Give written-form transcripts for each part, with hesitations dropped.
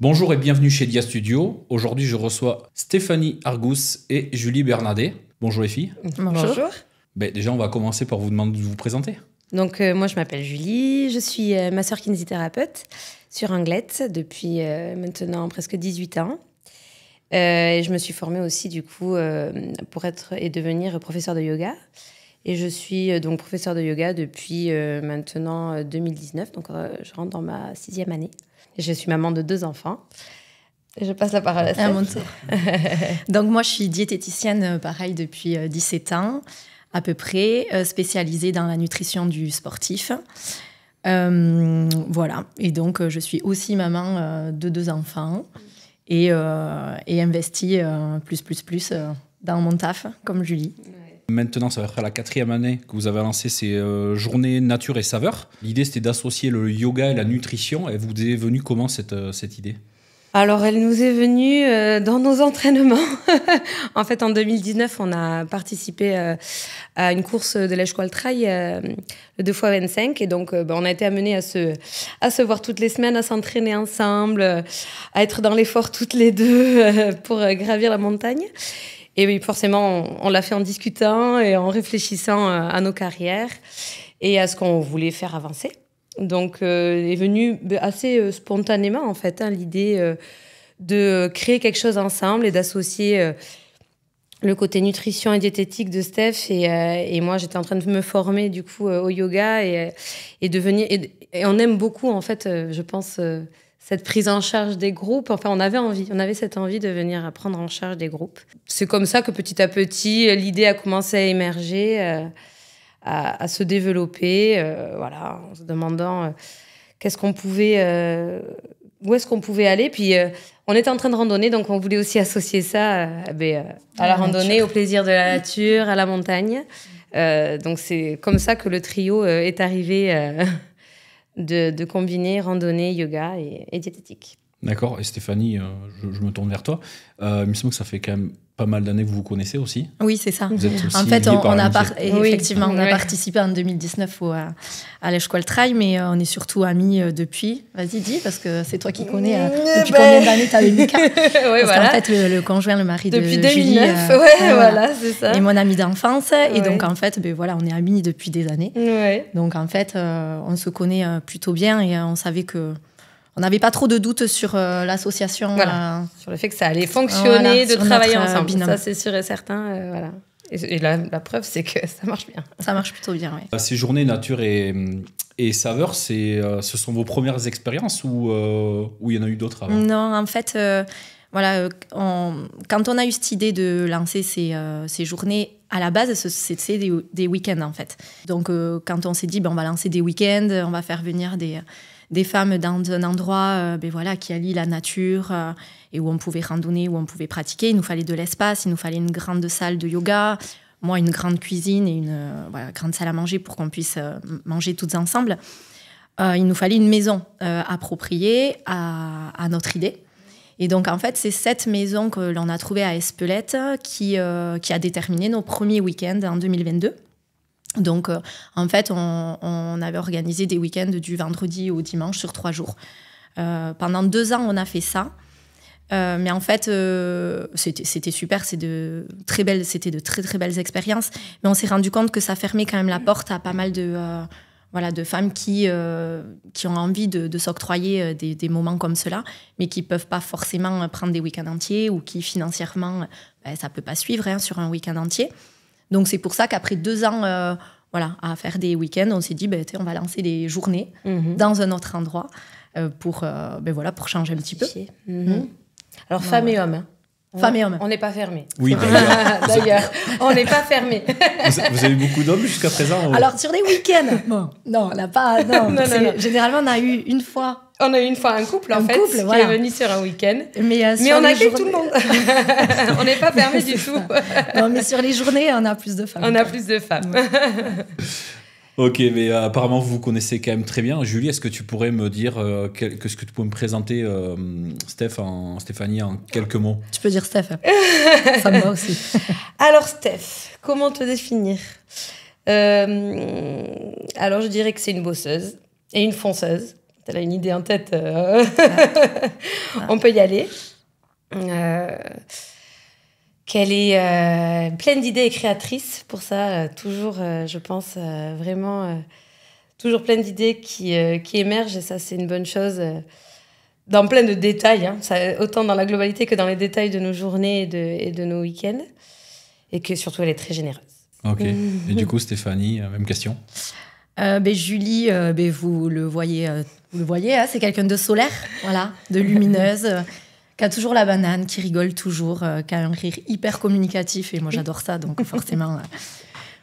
Bonjour et bienvenue chez Dia Studio. Aujourd'hui, je reçois Stéphanie Argus et Julie Bernardet. Bonjour les filles. Bonjour. Déjà, on va commencer par vous demander de vous présenter. Donc, moi, je m'appelle Julie. Je suis masseur kinésithérapeute sur Anglette depuis maintenant presque 18 ans. Et je me suis formée aussi, du coup, pour être et devenir professeure de yoga. Et je suis donc professeure de yoga depuis maintenant 2019. Donc, je rentre dans ma 6e année. Et je suis maman de 2 enfants. Et je passe la parole à Steph. À mon tour. Donc, moi, je suis diététicienne, pareil, depuis 17 ans, à peu près, spécialisée dans la nutrition du sportif. Voilà. Et donc, je suis aussi maman de 2 enfants et investie plus dans mon taf, comme Julie. Maintenant, ça va faire la 4e année que vous avez lancé ces journées nature et saveur. L'idée, c'était d'associer le yoga et la nutrition. Et vous est venue comment cette idée ? Alors, elle nous est venue dans nos entraînements. En fait, en 2019, on a participé à une course de l'Èche-Coal Trail, le 2x25. Et donc, on a été amenés à se voir toutes les semaines, à s'entraîner ensemble, à être dans l'effort toutes les deux pour gravir la montagne. Et oui, forcément, on l'a fait en discutant et en réfléchissant à nos carrières et à ce qu'on voulait faire avancer. Donc, est venue assez spontanément, en fait, l'idée de créer quelque chose ensemble et d'associer le côté nutrition et diététique de Steph. Et moi, j'étais en train de me former, du coup, au yoga et devenir... Et on aime beaucoup, en fait, je pense... cette prise en charge des groupes. Enfin, on avait cette envie de venir prendre en charge des groupes. C'est comme ça que petit à petit, l'idée a commencé à émerger, à se développer, voilà, en se demandant qu'est-ce qu'on pouvait, où est-ce qu'on pouvait aller. Puis, on était en train de randonner, donc on voulait aussi associer ça à la randonnée, au plaisir de la nature, à la montagne. Donc, c'est comme ça que le trio est arrivé... De combiner randonnée, yoga et diététique. D'accord. Et Stéphanie, je me tourne vers toi. Il me semble que ça fait quand même pas mal d'années que vous vous connaissez aussi. Oui, c'est ça. Vous êtes aussi en fait, effectivement, on a participé en 2019 à l'Èche-Coal Trail, mais on est surtout amis depuis. Vas-y, dis, parce que c'est toi qui connais. Depuis combien d'années tu as eu Lucas? Parce voilà. qu'en fait, le conjoint, le mari depuis de 2009, Julie... voilà, c'est ça. Et mon ami d'enfance. Et donc, en fait, voilà, on est amis depuis des années. Ouais. Donc, en fait, on se connaît plutôt bien et on savait que... On n'avait pas trop de doutes sur l'association. Voilà. Sur le fait que ça allait fonctionner, de travailler ensemble. Binôme. Ça, c'est sûr et certain. Voilà. Et la preuve, c'est que ça marche bien. Ça marche plutôt bien, oui. Ces journées nature et saveur, ce sont vos premières expériences ou il y en a eu d'autres avant ? Non, en fait, voilà, quand on a eu cette idée de lancer ces journées, à la base, c'était des week-ends, en fait. Donc, quand on s'est dit, on va lancer des week-ends, on va faire venir des femmes dans un endroit voilà, qui allie la nature et où on pouvait randonner, où on pouvait pratiquer. Il nous fallait de l'espace, il nous fallait une grande salle de yoga, moi une grande cuisine et une grande salle à manger pour qu'on puisse manger toutes ensemble. Il nous fallait une maison appropriée à notre idée. Et donc, en fait, c'est cette maison que l'on a trouvée à Espelette qui a déterminé nos premiers week-ends en 2022. Donc, en fait, on avait organisé des week-ends du vendredi au dimanche sur 3 jours. Pendant 2 ans, on a fait ça. Mais en fait, c'était super. C'était de très, très belles expériences. Mais on s'est rendu compte que ça fermait quand même la porte à pas mal de femmes qui ont envie de s'octroyer des moments comme cela, mais qui ne peuvent pas forcément prendre des week-ends entiers ou qui, financièrement, ça ne peut pas suivre sur un week-end entier. Donc, c'est pour ça qu'après 2 ans à faire des week-ends, on s'est dit, on va lancer des journées dans un autre endroit pour changer un petit peu. Alors, femmes et hommes. Femmes et hommes. On n'est pas fermés. Oui, d'ailleurs, on n'est pas fermés. Vous avez eu beaucoup d'hommes jusqu'à présent Alors, sur des week-ends, non, on n'a pas... Non, non. Généralement, on a eu une fois... On a eu une fois un couple, qui est venu sur un week-end. Mais on accueille tout le monde. On n'est pas fermés du tout. Non, mais sur les journées, on a plus de femmes. On a plus de femmes. Ok, mais apparemment, vous vous connaissez quand même très bien. Julie, est-ce que tu pourrais me dire, qu'est-ce que tu peux me présenter, Stéphanie, en quelques mots ? Tu peux dire Steph. Ça me va aussi. Alors, Steph, comment te définir ? Alors, je dirais que c'est une bosseuse et une fonceuse. elle a une idée en tête, on peut y aller. Qu'elle est pleine d'idées et créatrice. Pour ça, toujours, je pense, vraiment, toujours plein d'idées qui émergent. Et ça, c'est une bonne chose dans plein de détails. Hein. Ça, autant dans la globalité que dans les détails de nos journées et de nos week-ends. Et que surtout, elle est très généreuse. Ok. Et du coup, Stéphanie, même question. Julie, vous le voyez, hein, c'est quelqu'un de solaire, voilà, de lumineuse, qui a toujours la banane, qui rigole toujours, qui a un rire hyper communicatif, et moi j'adore ça, donc forcément,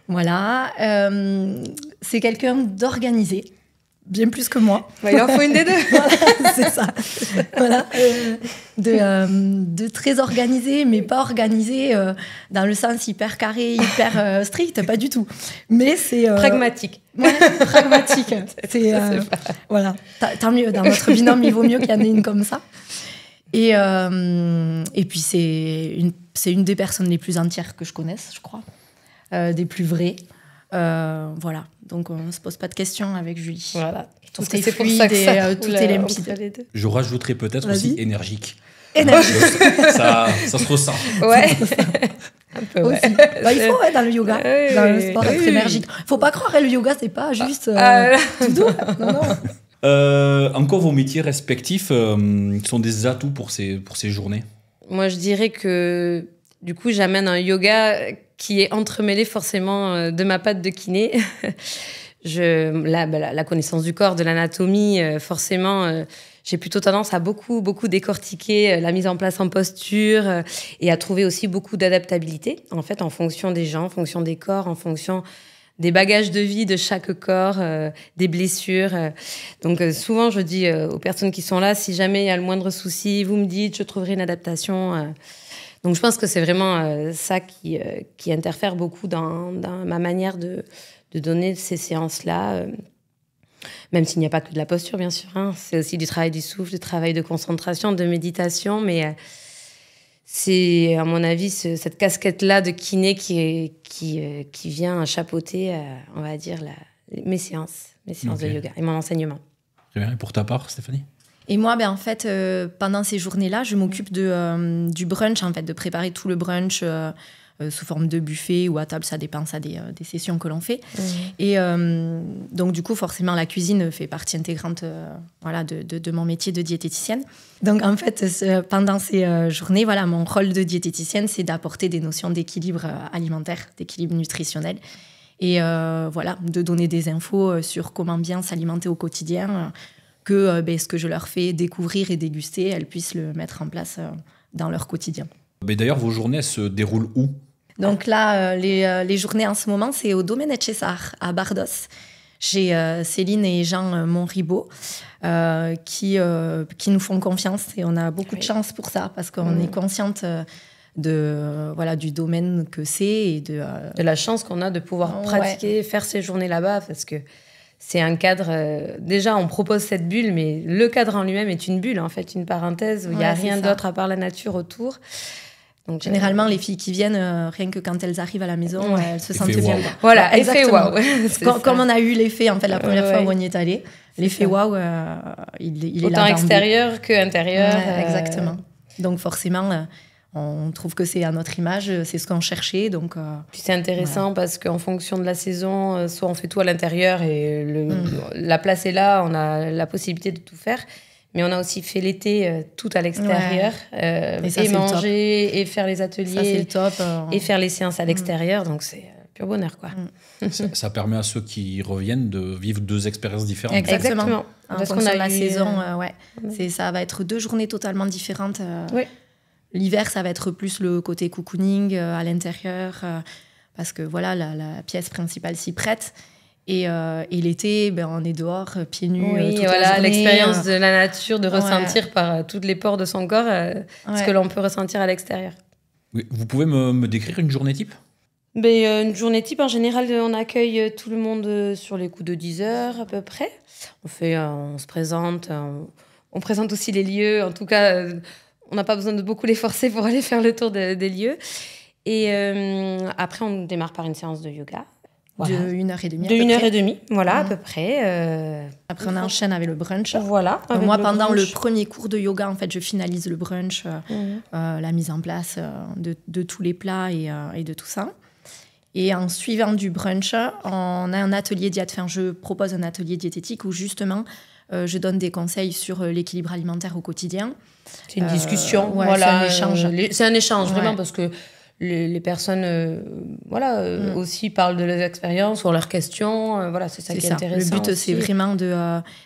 voilà. C'est quelqu'un d'organisé, bien plus que moi. Il en faut une des deux. Voilà, c'est ça. Voilà. De très organisé, mais pas organisé dans le sens hyper carré, hyper strict, pas du tout. Mais c'est... pragmatique. Ouais, pragmatique. Voilà. Tant mieux, dans notre binôme, il vaut mieux qu'il y en ait une comme ça. Et puis, c'est une des personnes les plus entières que je connaisse, je crois. Des plus vraies. Voilà. Donc, on ne se pose pas de questions avec Julie. Voilà. Tout est fluide et tout est limpide. Je rajouterais peut-être aussi énergique. Énergique. Ça se ressent. Ouais. Un peu, ouais. Il faut, dans le yoga, dans le sport, être énergique. Il ne faut pas croire que le yoga, c'est pas juste tout doux. Non. En quoi vos métiers respectifs sont des atouts pour ces journées? Moi, je dirais que du coup, j'amène un yoga qui est entremêlé forcément de ma patte de kiné. La connaissance du corps, de l'anatomie, forcément, j'ai plutôt tendance à beaucoup décortiquer la mise en place en posture et à trouver aussi beaucoup d'adaptabilité, en fait, en fonction des gens, en fonction des corps, en fonction des bagages de vie de chaque corps, des blessures. Donc souvent, je dis aux personnes qui sont là, si jamais il y a le moindre souci, vous me dites, je trouverai une adaptation. Donc je pense que c'est vraiment ça qui interfère beaucoup dans ma manière de donner ces séances-là. Même s'il n'y a pas que de la posture, bien sûr. Hein. C'est aussi du travail du souffle, du travail de concentration, de méditation. Mais c'est, à mon avis, cette casquette-là de kiné qui vient chapeauter, on va dire, mes séances de yoga et mon enseignement. Très bien. Et pour ta part, Stéphanie? Et moi, en fait, pendant ces journées-là, je m'occupe du brunch, en fait, de préparer tout le brunch sous forme de buffet ou à table, ça dépend des sessions que l'on fait. Et donc, du coup, forcément, la cuisine fait partie intégrante de mon métier de diététicienne. Donc, en fait, pendant ces journées, voilà, mon rôle de diététicienne, c'est d'apporter des notions d'équilibre alimentaire, d'équilibre nutritionnel. Et de donner des infos sur comment bien s'alimenter au quotidien, que ce que je leur fais découvrir et déguster, elles puissent le mettre en place dans leur quotidien. D'ailleurs, vos journées, elles se déroulent où? Donc là, les journées en ce moment, c'est au Domaine Etchessar, à Bardos, chez Céline et Jean Monribaud, qui nous font confiance. Et on a beaucoup de chance pour ça, parce qu'on est consciente du domaine que c'est. Et de la chance qu'on a de pouvoir pratiquer, faire ces journées là-bas, parce que c'est un cadre... déjà, on propose cette bulle, mais le cadre en lui-même est une bulle, en fait, une parenthèse où il n'y a rien d'autre à part la nature autour. Donc, généralement, les filles qui viennent, rien que quand elles arrivent à la maison, elles se sentent bien. Voilà, effet waouh. Comme on a eu l'effet, en fait, la première fois où on y est allé. L'effet waouh, il est là. Autant extérieur qu'intérieur. Exactement. Donc forcément, on trouve que c'est à notre image, c'est ce qu'on cherchait. Donc, puis c'est intéressant parce qu'en fonction de la saison, soit on fait tout à l'intérieur et la place est là, on a la possibilité de tout faire. Mais on a aussi fait l'été tout à l'extérieur, et manger, et faire les ateliers, ça, c'est le top, et faire les séances à l'extérieur. Donc c'est pur bonheur, quoi. Ça permet à ceux qui reviennent de vivre deux expériences différentes. Exactement. Parce qu'on a la saison, ça va être 2 journées totalement différentes. L'hiver, ça va être plus le côté cocooning à l'intérieur, parce que voilà, la pièce principale s'y prête. Et l'été, on est dehors, pieds nus, toute la journée. L'expérience de la nature, de ressentir par tous les pores de son corps ce que l'on peut ressentir à l'extérieur. Oui. Vous pouvez me décrire une journée type? Une journée type, en général, on accueille tout le monde sur les coups de 10 heures à peu près. On se présente, on présente aussi les lieux. En tout cas, on n'a pas besoin de beaucoup les forcer pour aller faire le tour des lieux. Et après, on démarre par une séance de yoga. Voilà. De 1h30. De 1h30, voilà, à peu près. Après, on enchaîne avec le brunch. Voilà. Moi, pendant le premier cours de yoga, en fait, je finalise le brunch, la mise en place de tous les plats et de tout ça. Et en suivant du brunch, on a un atelier je propose un atelier diététique où justement, je donne des conseils sur l'équilibre alimentaire au quotidien. C'est une discussion, voilà, c'est un échange. C'est un échange, vraiment, parce que les personnes aussi parlent de leurs expériences ou leurs questions. Voilà, c'est ça qui est intéressant. Le but, c'est vraiment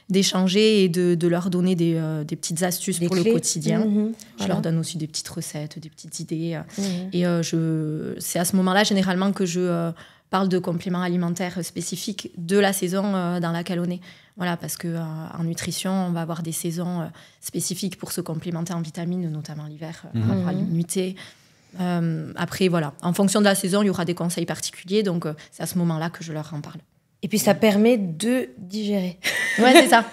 d'échanger et de leur donner des petites astuces pour le quotidien. Je leur donne aussi des petites recettes, des petites idées. Et c'est à ce moment-là, généralement, que je parle de compléments alimentaires spécifiques de la saison dans laquelle on est. Voilà, parce qu'en nutrition, on va avoir des saisons spécifiques pour se complémenter en vitamines, notamment l'hiver, par rapport à l'immunité. Après, voilà, en fonction de la saison, il y aura des conseils particuliers, donc c'est à ce moment-là que je leur en parle. Et puis ça permet de digérer. Ouais, c'est ça.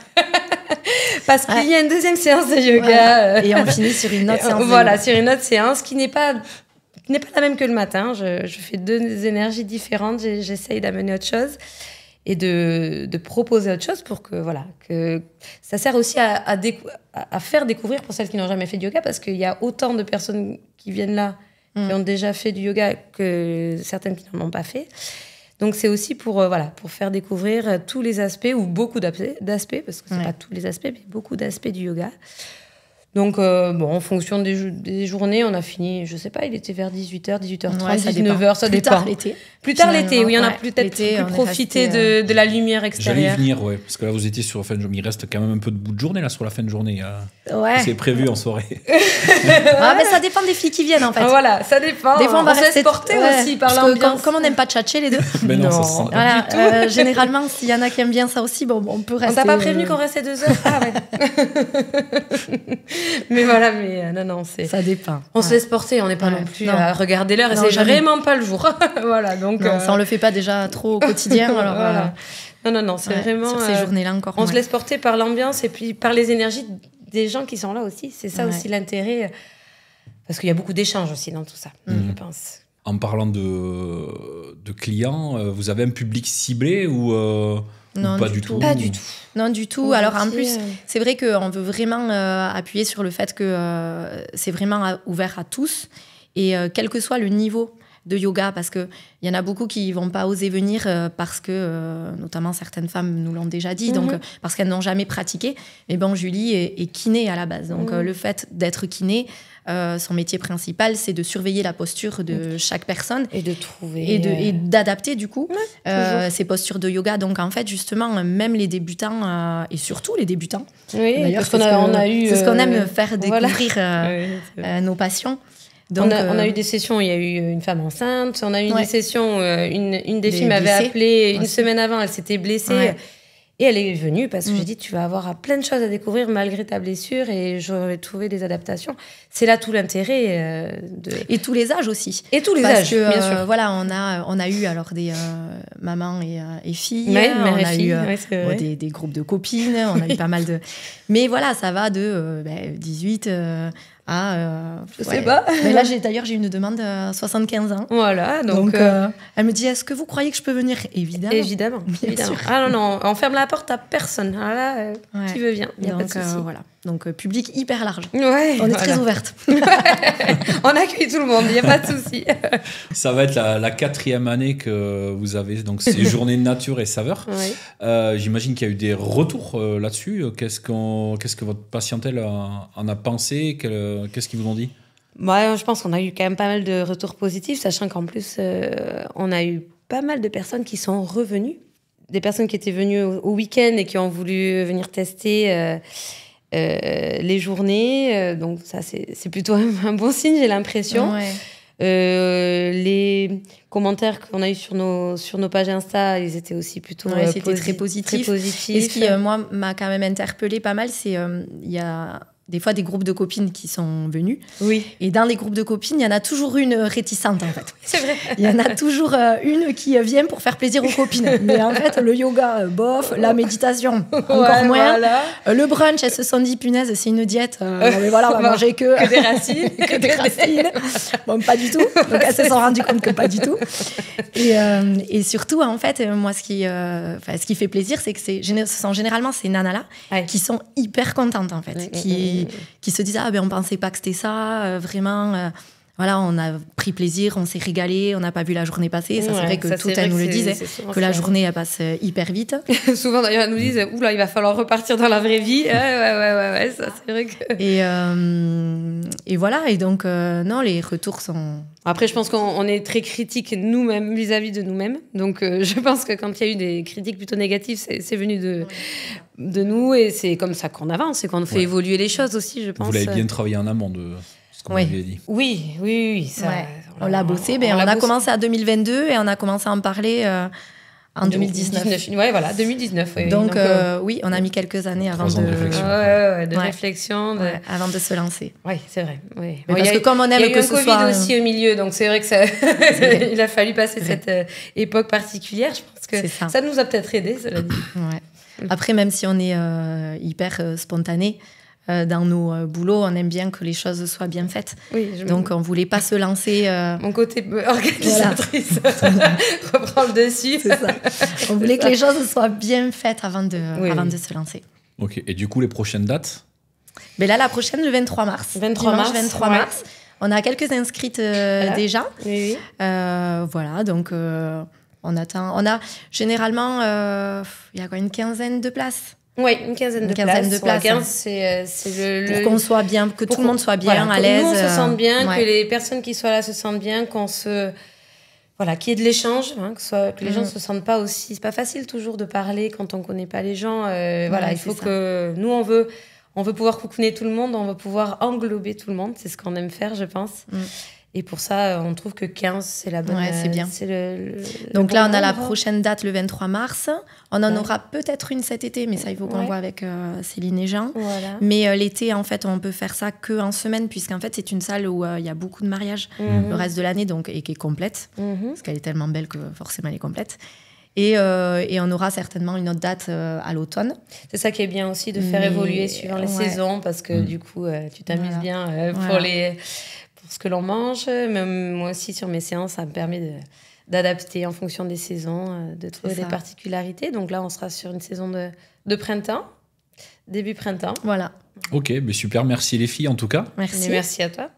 Parce qu'il y a une deuxième séance de yoga. Voilà. Et on finit sur une autre séance. Voilà, sur une autre séance qui n'est pas la même que le matin. Je fais deux énergies différentes, j'essaye d'amener autre chose et de proposer autre chose pour que ça sert aussi à faire découvrir pour celles qui n'ont jamais fait de yoga, parce qu'il y a autant de personnes qui viennent là qui ont déjà fait du yoga que certaines qui n'en ont pas fait. Donc c'est aussi pour faire découvrir tous les aspects, ou beaucoup d'aspects, parce que c'est pas tous les aspects, mais beaucoup d'aspects du yoga. Donc, en fonction des journées, on a fini, je sais pas, il était vers 18h, 18h30, 19h, ça dépend. Plus tard l'été, oui, on a peut-être plus profité de la lumière extérieure. J'allais y venir, parce que là, vous étiez sur la fin de journée. Il reste quand même un peu de bout de journée, là, sur la fin de journée. C'est prévu en soirée. Mais ça dépend des filles qui viennent, en fait. Voilà, ça dépend. Des fois, on va se laisse porter aussi par l'ambiance. Comme on n'aime pas tchatcher, les deux. Mais non, ça se sent pas du tout. Généralement, s'il y en a qui aiment bien ça aussi, on peut rester... On t'a pas prévenu qu'on restait 2 heures? Ah ouais. Mais voilà, non, c'est... Ça dépend. On se laisse porter, on n'est pas non plus à regarder l'heure, et c'est vraiment pas le jour. Voilà, donc... Non, ça, on le fait pas déjà trop au quotidien, alors... Voilà. Non, c'est vraiment... Sur ces journées-là encore. On se laisse porter par l'ambiance et puis par les énergies des gens qui sont là aussi. C'est ça aussi l'intérêt, parce qu'il y a beaucoup d'échanges aussi dans tout ça, je pense. En parlant de clients, vous avez un public ciblé ou pas du tout? Pas du tout. Non, du tout. Alors en plus, c'est vrai qu'on veut vraiment appuyer sur le fait que c'est vraiment ouvert à tous, et quel que soit le niveau de yoga, parce qu'il y en a beaucoup qui ne vont pas oser venir parce que, notamment certaines femmes nous l'ont déjà dit, donc parce qu'elles n'ont jamais pratiqué. Mais bon, Julie est kiné à la base. Donc le fait d'être kiné, son métier principal, c'est de surveiller la posture de chaque personne. Et de trouver... Et d'adapter, du coup, ces postures de yoga. Donc en fait, justement, même les débutants, et surtout les débutants, d'ailleurs, c'est ce qu'on aime faire découvrir nos passions. Donc, on a eu des sessions où il y a eu une femme enceinte, on a eu des sessions où une des filles m'avait appelé une semaine avant, elle s'était blessée, et elle est venue parce que j'ai dit, tu vas avoir plein de choses à découvrir malgré ta blessure, et j'aurais trouvé des adaptations. C'est là tout l'intérêt. Et tous les âges aussi. Et tous les âges, que, bien sûr. Voilà, on a eu alors des mamans et filles, mère on et a filles, eu des groupes de copines, on a eu pas mal de... Mais voilà, ça va de 18... je sais pas. Mais là, d'ailleurs, j'ai une demande à 75 ans. Voilà, donc elle me dit, est-ce que vous croyez que je peux venir? Évidemment. Ah non, on ferme la porte à personne. Ah là, qui veut vient, il n'y a pas de souci. Voilà. Donc, public hyper large. Ouais, on est très ouverte. On accueille tout le monde, il n'y a pas de souci. Ça va être la 4e année que vous avez donc ces journées de nature et saveur. J'imagine qu'il y a eu des retours là-dessus. Qu'est-ce que votre patientèle en a pensé? Qu'est-ce qu'ils vous ont dit? Je pense qu'on a eu quand même pas mal de retours positifs, sachant qu'en plus, on a eu pas mal de personnes qui sont revenues. Des personnes qui étaient venues au week-end et qui ont voulu venir tester les journées. Donc ça, c'est plutôt un bon signe, j'ai l'impression. Les commentaires qu'on a eu sur nos pages Insta, ils étaient aussi plutôt c'était très positifs. Et ce qui, moi, m'a quand même interpellée pas mal, c'est il y a des fois des groupes de copines qui sont venus. Oui. Et dans les groupes de copines, il y en a toujours une réticente, en fait. C'est vrai. Il y en a toujours une qui vient pour faire plaisir aux copines. Mais en fait, le yoga, bof, la méditation, encore moins. Voilà. Le brunch, elles se sont dit, punaise, c'est une diète. Mais voilà, on va manger que des racines. que des racines. Bon, pas du tout. Donc, elles se sont rendues compte que pas du tout. Et surtout, en fait, moi, ce qui fait plaisir, c'est que ce sont généralement ces nanas-là qui sont hyper contentes, en fait. Qui se disent, on pensait pas que c'était ça, vraiment... Voilà, on a pris plaisir, on s'est régalé, on n'a pas vu la journée passer. Ça, c'est vrai que tout elle nous le disait, que la journée, elle passe hyper vite. Souvent, d'ailleurs, elles nous disent, oula, il va falloir repartir dans la vraie vie. Ouais, ça, c'est vrai que... Et voilà, et donc, non, les retours sont... Après, je pense qu'on est très critique nous-mêmes, vis-à-vis de nous-mêmes. Donc, je pense que quand il y a eu des critiques plutôt négatives, c'est venu de nous. Et c'est comme ça qu'on avance et qu'on fait évoluer les choses aussi, je pense. Vous l'avez bien travaillé en amont de... Dit. Oui. Ça, on l'a bossé. On a commencé en 2022 et on a commencé à en parler en 2019. Ouais, voilà, 2019. Oui. Donc, oui, on a mis quelques années avant de réflexion. Avant de se lancer. Oui, c'est vrai. Oui. Bon, parce que comme on aime que ce soit... Il y a eu un Covid aussi au milieu, donc c'est vrai que ça... il a fallu passer cette époque particulière. Je pense que ça nous a peut-être aidé, cela dit. Ouais. Après, même si on est hyper spontané, dans nos boulots, on aime bien que les choses soient bien faites. Oui, donc, on ne voulait pas se lancer... Mon côté organisatrice reprend le dessus. C'est ça. On voulait que les choses soient bien faites avant de se lancer. Ok. Et du coup, les prochaines dates ? Mais là, la prochaine, le 23 mars. 23 mars. On a quelques inscrites déjà. Oui. Voilà, donc on attend. On a généralement, il y a quoi, une quinzaine de places. Oui, une quinzaine de places. 15, c'est pour qu'on soit bien, que tout le monde soit bien, à l'aise. Que nous, on se sente bien, que les personnes qui soient là se sentent bien, qu'il y ait de l'échange, que les gens ne se sentent pas aussi... C'est pas facile toujours de parler quand on ne connaît pas les gens. Il faut que... Nous, on veut pouvoir cocooner tout le monde, on veut pouvoir englober tout le monde. C'est ce qu'on aime faire, je pense. Et pour ça, on trouve que 15, c'est la bonne... Ouais, c'est bien. Donc là, on a la prochaine date, le 23 mars. On en aura peut-être une cet été, mais ça, il faut qu'on voit avec Céline et Jean. Voilà. Mais l'été, en fait, on peut faire ça qu'en semaine, puisqu'en fait, c'est une salle où il y a beaucoup de mariages le reste de l'année, et qui est complète, parce qu'elle est tellement belle que forcément, elle est complète. Et on aura certainement une autre date à l'automne. C'est ça qui est bien aussi, de faire évoluer suivant les saisons, parce que du coup, tu t'amuses bien pour ce que l'on mange. Même moi aussi, sur mes séances, ça me permet d'adapter en fonction des saisons, de trouver des particularités. Donc là, on sera sur une saison de printemps, début printemps. Voilà. Ok, mais super. Merci les filles, en tout cas. Merci. Et merci à toi.